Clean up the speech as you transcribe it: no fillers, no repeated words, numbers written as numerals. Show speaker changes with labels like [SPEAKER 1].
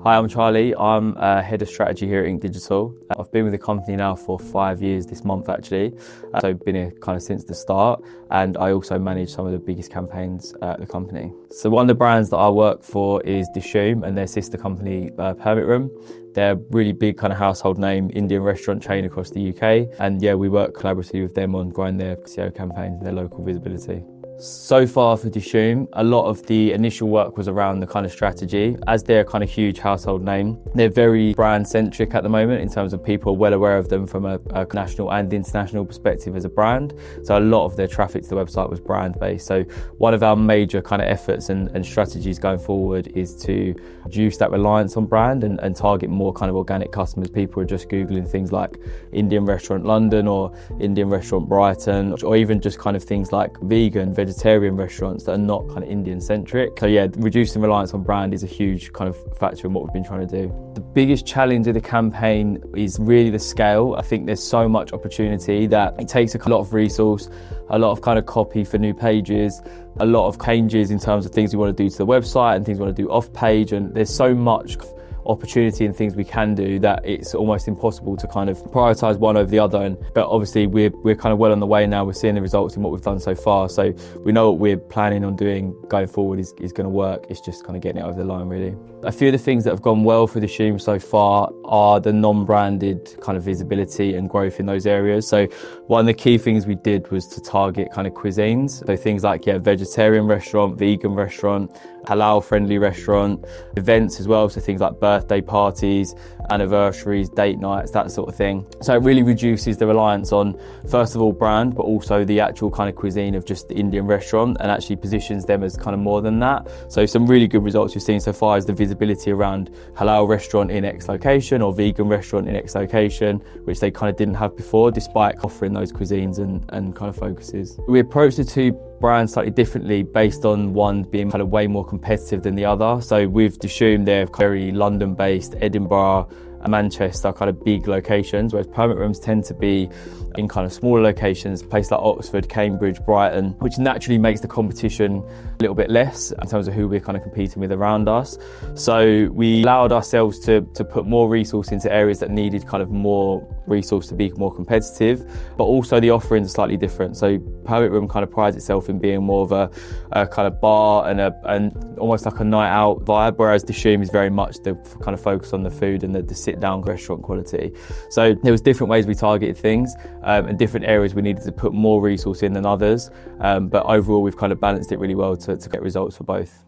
[SPEAKER 1] Hi, I'm Charlie. I'm Head of Strategy here at Digital. I've been with the company now for 5 years this month actually. So I've been here kind of since the start, and I also manage some of the biggest campaigns at the company. So one of the brands that I work for is Dishoom and their sister company Permit Room. They're a really big kind of household name Indian restaurant chain across the UK. And yeah, we work collaboratively with them on growing their SEO campaigns and their local visibility. So far for Dishoom, a lot of the initial work was around the kind of strategy. As they're a kind of huge household name, they're very brand centric at the moment in terms of people are well aware of them from a national and international perspective as a brand. So a lot of their traffic to the website was brand based. So one of our major kind of efforts and strategies going forward is to reduce that reliance on brand and target more kind of organic customers. People are just Googling things like Indian restaurant London or Indian restaurant Brighton, or even just kind of things like vegetarian restaurants that are not kind of Indian centric. So yeah, reducing reliance on brand is a huge kind of factor in what we've been trying to do. The biggest challenge of the campaign is really the scale. I think there's so much opportunity that it takes a lot of resource, a lot of kind of copy for new pages, a lot of changes in terms of things we want to do to the website and things we want to do off page, and there's so much opportunity and things we can do that it's almost impossible to kind of prioritize one over the other. But obviously we're kind of well on the way now. We're seeing the results in what we've done so far, so we know what we're planning on doing going forward is going to work. It's just kind of getting it over the line really. A few of the things that have gone well for Dishoom so far are the non-branded kind of visibility and growth in those areas. So one of the key things we did was to target kind of cuisines, so things like vegetarian restaurant, vegan restaurant, halal friendly restaurant, events as well, so things like birthday parties, anniversaries, date nights, that sort of thing. So it really reduces the reliance on, first of all, brand, but also the actual kind of cuisine of just the Indian restaurant, and actually positions them as kind of more than that. So some really good results we've seen so far is the visibility around halal restaurant in X location or vegan restaurant in X location, which they kind of didn't have before, despite offering those cuisines and kind of focuses. We approached the two brands slightly differently based on one being kind of way more competitive than the other. So with Dishoom, they're very London based, Edinburgh, Manchester, kind of big locations, whereas Permit Rooms tend to be in kind of smaller locations, places like Oxford, Cambridge, Brighton, which naturally makes the competition a little bit less in terms of who we're kind of competing with around us. So we allowed ourselves to put more resource into areas that needed kind of more resource to be more competitive, but also the offerings are slightly different. So Permit Room kind of prides itself in being more of a kind of bar and almost like a night out vibe, whereas Dishoom is very much the kind of focus on the food and the sit-down restaurant quality. So there was different ways we targeted things and different areas we needed to put more resource in than others, but overall we've kind of balanced it really well to get results for both.